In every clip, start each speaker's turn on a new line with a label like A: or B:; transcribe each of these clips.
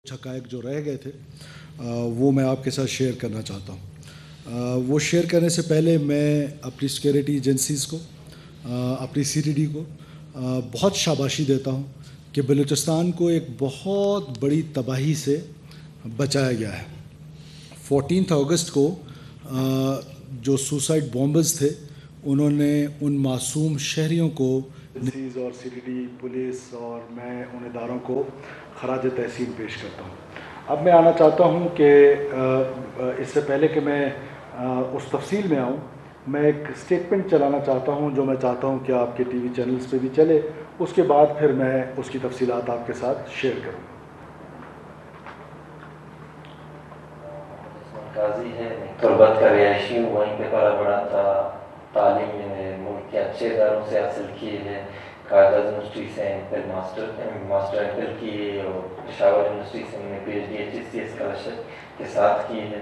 A: حقائق جو رہ گئے تھے وہ میں آپ کے ساتھ شیئر کرنا چاہتا ہوں۔ وہ شیئر کرنے سے پہلے میں اپنی سیکیورٹی ایجنسیز کو، اپنی CTD کو بہت شاباشی دیتا ہوں کہ بلوچستان کو ایک بہت بڑی تباہی سے بچایا گیا ہے۔ 14 اگست کو جو سوسائڈ بامبرز تھے انہوں نے ان معصوم شہریوں کو اور CTD پولیس اور میں ان اداروں کو خراج تحسین پیش کرتا ہوں۔ اب میں آنا چاہتا ہوں کہ اس سے پہلے کہ میں اس تفصیل میں آؤں، میں ایک اسٹیٹمنٹ چلانا چاہتا ہوں جو میں چاہتا ہوں کہ آپ کے ٹی وی چینلز پہ بھی چلے، اس کے بعد پھر میں اس کی تفصیلات آپ کے ساتھ شیئر کروں۔
B: قاضی ہے، تربت کا رہائشی ہوں، وہیں پہ پلا بڑا تھا۔ تعلیم میں نے ملک کے اچھے اداروں سے حاصل کی ہے۔ قائد اعظم یونیورسٹی سے ماسٹر ایم فل کی ہے اور پشاور یونیورسٹی سے میں نے PhD HSC اسکالرشپ کے ساتھ کی ہے۔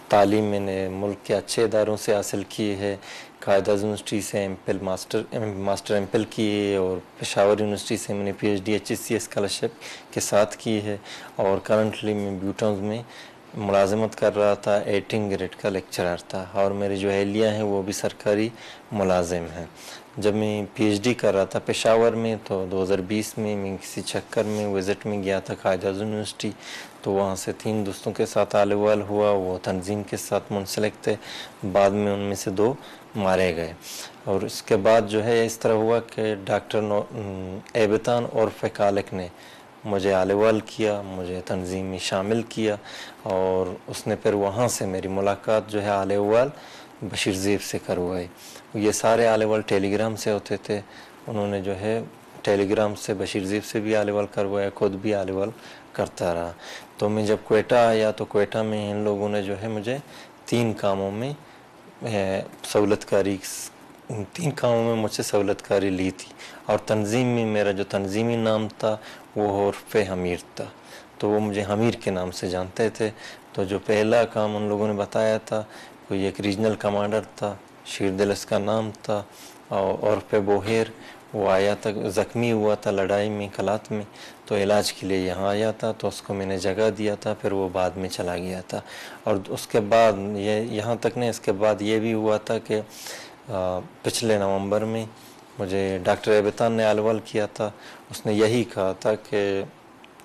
B: تعلیم میں نے ملک کے اچھے اداروں سے حاصل کی ہے۔ قائد اعظم یونیورسٹی سے ماسٹر ایم فل کی ہے اور پشاور یونیورسٹی سے میں نے PhD HSC اسکالرشپ کے ساتھ کی ہے، اور کرنٹلی میں بیوٹاؤنز میں ملازمت کر رہا تھا، 18 گریڈ کا لیکچرر تھا، اور میری جو اہلیہ ہیں وہ بھی سرکاری ملازم ہیں۔ جب میں PhD کر رہا تھا پشاور میں تو 2020 میں کسی چکر میں وزٹ میں گیا تھا قائد اعظم یونیورسٹی، تو وہاں سے 3 دوستوں کے ساتھ آل وال ہوا، وہ تنظیم کے ساتھ منسلک تھے، بعد میں ان میں سے 2 مارے گئے۔ اور اس کے بعد جو ہے اس طرح ہوا کہ ڈاکٹر ایبتان اور فکالک نے مجھے آل وال کیا، مجھے تنظیم میں شامل کیا، اور اس نے پھر وہاں سے میری ملاقات جو ہے آل وال بشیر زیب سے کروائی۔ یہ سارے آل وال ٹیلی گرام سے ہوتے تھے، انہوں نے جو ہے ٹیلی گرام سے بشیر زیب سے بھی آل وال کروایا، خود بھی آل وال کرتا رہا۔ تو میں جب کوئٹہ آیا تو کوئٹہ میں ان لوگوں نے جو ہے مجھے 3 کاموں میں مجھ سے سہولت کاری لی تھی، اور تنظیم میں میرا جو تنظیمی نام تھا وہ عرف حمیر تھا، تو وہ مجھے حمیر کے نام سے جانتے تھے۔ تو جو پہلا کام ان لوگوں نے بتایا تھا، کوئی ایک ریجنل کمانڈر تھا، شیردل اس کا نام تھا، اور عرف بوہیر، وہ آیا تھا، زخمی ہوا تھا لڑائی میں کلات میں، تو علاج کے لیے یہاں آیا تھا، تو اس کو میں نے جگہ دیا تھا، پھر وہ بعد میں چلا گیا تھا۔ اور اس کے بعد یہاں تک نہیں، اس کے بعد یہ بھی ہوا تھا کہ پچھلے نومبر میں مجھے ڈاکٹر ایبتان نے آل وال کیا تھا، اس نے یہی کہا تھا کہ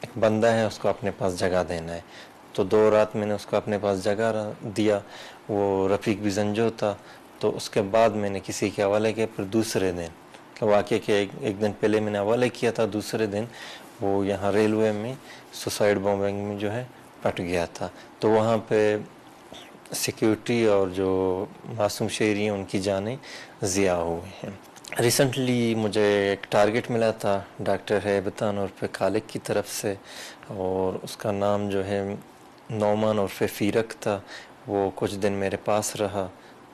B: ایک بندہ ہے اس کو اپنے پاس جگہ دینا ہے، تو 2 رات میں نے اس کو اپنے پاس جگہ دیا، وہ رفیق بزنجو تھا۔ تو اس کے بعد میں نے کسی کے حوالے کیا، پھر دوسرے دن واقعہ کے ایک دن پہلے میں نے حوالے کیا تھا، دوسرے دن وہ یہاں ریلوے میں سوسائڈ بامبنگ میں جو ہے پٹ گیا تھا، تو وہاں پہ سیکیورٹی اور جو معصوم شہری ہیں ان کی جانیں ضیاع ہوئے ہیں۔ ریسنٹلی مجھے ایک ٹارگٹ ملا تھا ڈاکٹر ایبتان اور فکالک کی طرف سے، اور اس کا نام جو ہے نعمان اور فیرک تھا۔ وہ کچھ دن میرے پاس رہا،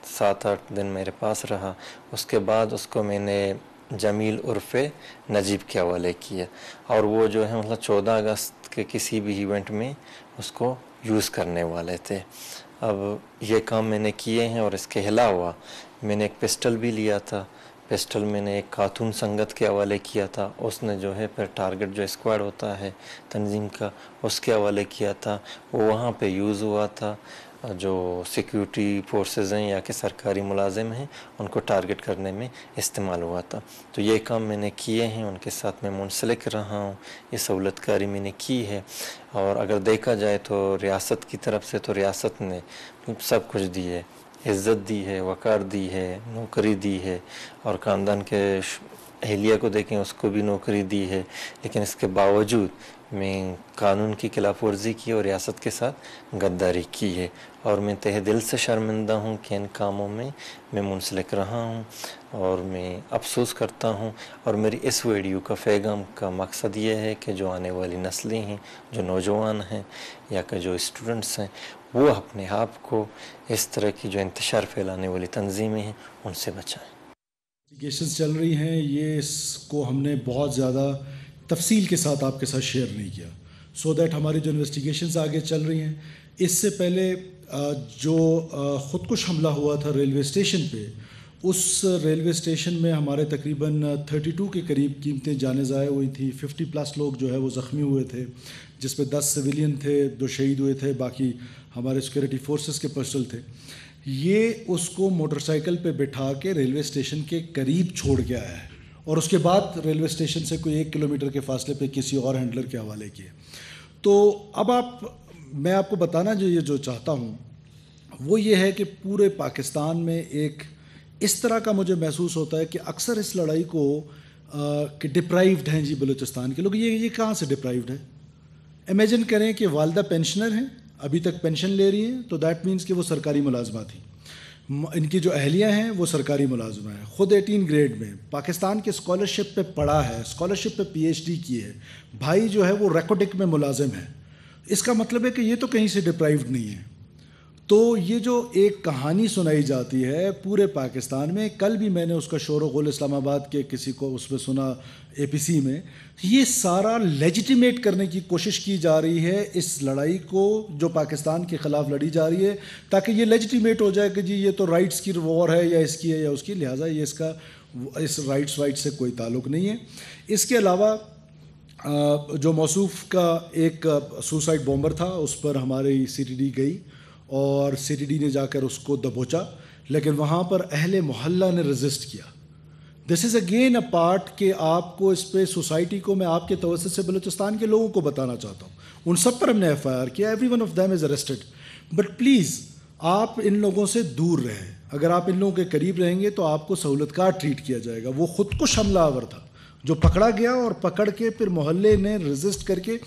B: 7-8 دن میرے پاس رہا، اس کے بعد اس کو میں نے جمیل عرف نجیب کے حوالے کیا، اور وہ جو ہے 14 اگست کے کسی بھی ایونٹ میں اس کو یوز کرنے والے تھے۔ اب یہ کام میں نے کیے ہیں، اور اس کے علاوہ میں نے ایک پسٹل بھی لیا تھا، پسٹل میں نے ایک خاتون سنگت کے حوالے کیا تھا، اس نے جو ہے پھر ٹارگٹ جو اسکواڈ ہوتا ہے تنظیم کا اس کے حوالے کیا تھا، وہ وہاں پہ یوز ہوا تھا، جو سیکیورٹی فورسز ہیں یا کہ سرکاری ملازم ہیں ان کو ٹارگٹ کرنے میں استعمال ہوا تھا۔ تو یہ کام میں نے کیے ہیں، ان کے ساتھ میں منسلک رہا ہوں، یہ سہولت کاری میں نے کی ہے، اور اگر دیکھا جائے تو ریاست کی طرف سے تو ریاست نے سب کچھ دی ہے، عزت دی ہے، وقار دی ہے، نوکری دی ہے، اور خاندان کے اہلیہ کو دیکھیں اس کو بھی نوکری دی ہے، لیکن اس کے باوجود میں قانون کی خلاف ورزی کی اور ریاست کے ساتھ غداری کی ہے، اور میں تہہ دل سے شرمندہ ہوں کہ ان کاموں میں منسلک رہا ہوں، اور میں افسوس کرتا ہوں، اور میری اس ویڈیو کا پیغام کا مقصد یہ ہے کہ جو آنے والی نسلیں ہیں، جو نوجوان ہیں یا کہ جو اسٹوڈنٹس ہیں، وہ اپنے آپ کو اس طرح کی جو انتشار پھیلانے والی تنظیمیں ہیں ان سے بچائیں۔
A: انویسٹیگیشنز چل رہی ہیں، یہ اس کو ہم نے بہت زیادہ تفصیل کے ساتھ آپ کے ساتھ شیئر نہیں کیا، سو دیٹ ہماری جو انویسٹیگیشنز آگے چل رہی ہیں۔ اس سے پہلے جو خودکش حملہ ہوا تھا ریلوے اسٹیشن پہ، اس ریلوے اسٹیشن میں ہمارے تقریباً 32 کے قریب قیمتیں جانیں ضائع ہوئی تھیں، 50+ لوگ جو ہے وہ زخمی ہوئے تھے، جس میں 10 سویلین تھے، 2 شہید ہوئے تھے، باقی ہمارے سیکورٹی فورسز کے پرسنل تھے. یہ اس کو موٹر سائیکل پہ بٹھا کے ریلوے اسٹیشن کے قریب چھوڑ کے آیا ہے اور اس کے بعد ریلوے اسٹیشن سے کوئی 1 کلومیٹر کے فاصلے پہ کسی اور ہینڈلر کے حوالے کیے. تو اب میں آپ کو بتانا جو چاہتا ہوں وہ یہ ہے کہ پورے پاکستان میں ایک اس طرح کا مجھے محسوس ہوتا ہے کہ اکثر اس لڑائی کو کہ ڈپرائیوڈ ہیں جی بلوچستان کے لوگ. یہ کہاں سے ڈپرائیوڈ ہے؟ امیجن کریں کہ والدہ پینشنر ہیں، ابھی تک پینشن لے رہی ہیں، تو دیٹ مینس کہ وہ سرکاری ملازمہ تھی. ان کی جو اہلیہ ہیں وہ سرکاری ملازمہ ہیں، خود 18 گریڈ میں پاکستان کے اسکالرشپ پہ پڑھا ہے، اسکالرشپ پہ PhD کی ہے. بھائی جو ہے وہ ریکوٹک میں ملازم ہے. اس کا مطلب ہے کہ یہ تو کہیں سے ڈپرائیوڈ نہیں ہے. تو یہ جو ایک کہانی سنائی جاتی ہے پورے پاکستان میں، کل بھی میں نے اس کا شور و غل اسلام آباد کے کسی کو اس میں سنا APC میں، یہ سارا لیجیٹیمیٹ کرنے کی کوشش کی جا رہی ہے اس لڑائی کو جو پاکستان کے خلاف لڑی جا رہی ہے، تاکہ یہ لیجیٹیمیٹ ہو جائے کہ جی یہ تو رائٹس کی وار ہے یا اس کی ہے یا اس کی، لہٰذا یہ اس رائٹس سے کوئی تعلق نہیں ہے. اس کے علاوہ جو موصوف کا ایک سوسائڈ بومبر تھا، اس پر ہماری CTD گئی اور CTD نے جا کر اس کو دبوچا، لیکن وہاں پر اہل محلہ نے ریزسٹ کیا. دس از اگین اے پارٹ کہ آپ کو اس پہ سوسائٹی کو میں آپ کے توسط سے بلوچستان کے لوگوں کو بتانا چاہتا ہوں. ان سب پر ہم نے FIR کیا، every one of them is arrested. But please آپ ان لوگوں سے دور رہیں. اگر آپ ان لوگوں کے قریب رہیں گے تو آپ کو سہولت کار ٹریٹ کیا جائے گا. وہ خود کش حملہ آور تھا جو پکڑا گیا اور پکڑ کے پھر محلے نے ریزسٹ کر کے،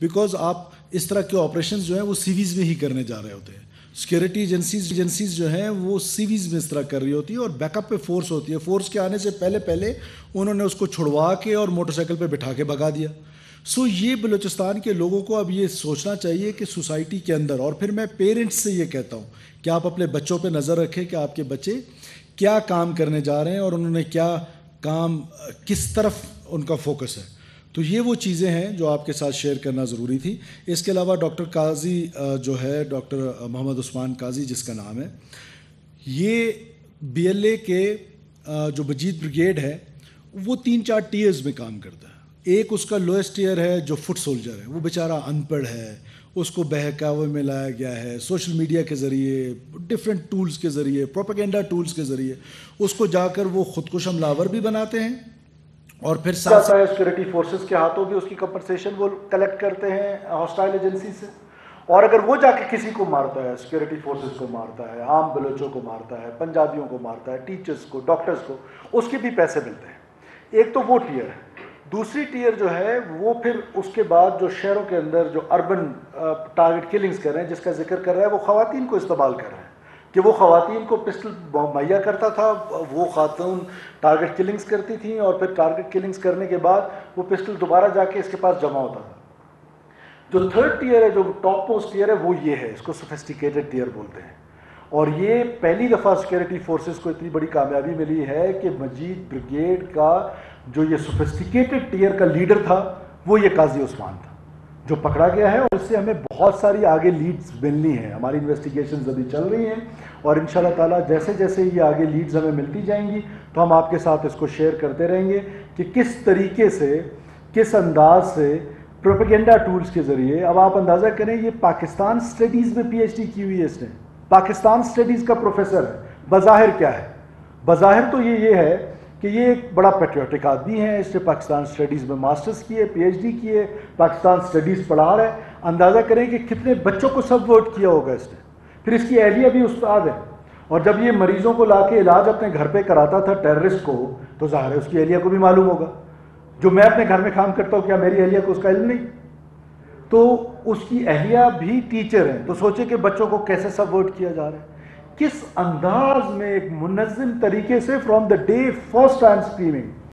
A: بیکاز آپ اس طرح کے آپریشنز جو ہیں وہ سیویز میں ہی کرنے جا رہے ہوتے ہیں. سیکورٹی ایجنسیز جو ہیں وہ سیویز میں اس طرح کر رہی ہوتی ہے اور بیک اپ پہ فورس ہوتی ہے. فورس کے آنے سے پہلے انہوں نے اس کو چھڑوا کے اور موٹر سائیکل پہ بٹھا کے بھگا دیا. سو یہ بلوچستان کے لوگوں کو اب یہ سوچنا چاہیے کہ سوسائٹی کے اندر، اور پھر میں پیرنٹس سے یہ کہتا ہوں کہ آپ اپنے بچوں پہ نظر رکھیں کہ آپ کے بچے کیا کام کرنے جا رہے ہیں اور انہوں نے کیا کام، کس طرف ان کا فوکس ہے. تو یہ وہ چیزیں ہیں جو آپ کے ساتھ شیئر کرنا ضروری تھی. اس کے علاوہ ڈاکٹر قاضی جو ہے، ڈاکٹر محمد عثمان قاضی جس کا نام ہے، یہ BLA کے جو مجید بریگیڈ ہے وہ 3-4 ٹیئرز میں کام کرتا ہے. ایک اس کا لوئسٹ ٹیئر ہے جو فٹ سولجر ہے، وہ بیچارہ ان پڑھ ہے، اس کو بہکاوے میں لایا گیا ہے سوشل میڈیا کے ذریعے، ڈفرینٹ ٹولز کے ذریعے، پروپیگنڈا ٹولز کے ذریعے. اس کو جا کر وہ خودکش حملہ آور بھی بناتے ہیں اور پھر ساتھ سیکورٹی فورسز کے ہاتھوں بھی اس کی کمپنسیشن وہ کلیکٹ کرتے ہیں ہاسٹائل ایجنسی سے. اور اگر وہ جا کے کسی کو مارتا ہے، سیکورٹی فورسز کو مارتا ہے، عام بلوچوں کو مارتا ہے، پنجابیوں کو مارتا ہے، ٹیچرز کو، ڈاکٹرز کو، اس کے بھی پیسے ملتے ہیں. ایک تو وہ ٹیئر ہے. دوسری ٹیئر جو ہے وہ پھر اس کے بعد جو شہروں کے اندر جو اربن ٹارگٹ کلنگز کر رہے ہیں، جس کا ذکر کر رہا ہے، وہ خواتین کو استعمال کر رہے ہیں کہ وہ خواتین کو پسٹل مہیا کرتا تھا، وہ خاتون ٹارگٹ کلنگز کرتی تھیں اور پھر ٹارگٹ کلنگز کرنے کے بعد وہ پسٹل دوبارہ جا کے اس کے پاس جمع ہوتا تھا. جو تھرڈ ٹیئر ہے، جو ٹاپ موسٹ ٹیئر ہے، وہ یہ ہے، اس کو سوفسٹیکیٹڈ ٹیئر بولتے ہیں. اور یہ پہلی دفعہ سیکورٹی فورسز کو اتنی بڑی کامیابی ملی ہے کہ مجید بریگیڈ کا جو یہ سوفسٹیکیٹڈ ٹیئر کا لیڈر تھا وہ یہ قاضی عثمان تھا جو پکڑا گیا ہے. اور اس سے ہمیں بہت ساری آگے لیڈز ملنی ہیں. ہماری انویسٹیگیشنز ابھی چل رہی ہیں اور انشاءاللہ تعالیٰ جیسے جیسے یہ آگے لیڈز ہمیں ملتی جائیں گی تو ہم آپ کے ساتھ اس کو شیئر کرتے رہیں گے کہ کس طریقے سے، کس انداز سے پروپیگنڈا ٹولز کے ذریعے. اب آپ اندازہ کریں، یہ پاکستان اسٹڈیز میں PhD کی ہوئی ہے، اس نے پاکستان اسٹڈیز کا پروفیسر ہے. بظاہر کیا ہے؟ بظاہر تو یہ ہے کہ یہ ایک بڑا پیٹریوٹک آدمی ہے. اس نے پاکستان اسٹڈیز میں ماسٹرز کیے، PhD کیے، پاکستان اسٹڈیز پڑھا رہا ہے. اندازہ کریں کہ کتنے بچوں کو سب ورٹ کیا ہوگا اس نے. پھر اس کی اہلیہ بھی استاد ہے. اور جب یہ مریضوں کو لا کے علاج اپنے گھر پہ کراتا تھا ٹیررسٹ کو، تو ظاہر ہے اس کی اہلیہ کو بھی معلوم ہوگا. جو میں اپنے گھر میں کام کرتا ہوں، کیا میری اہلیہ کو اس کا علم نہیں؟ تو اس کی اہلیہ بھی ٹیچر ہیں. تو سوچے کہ بچوں کو کیسے سب ورٹ کیا جا رہا ہے، کس انداز میں ایک منظم طریقے سے from the day first I am screaming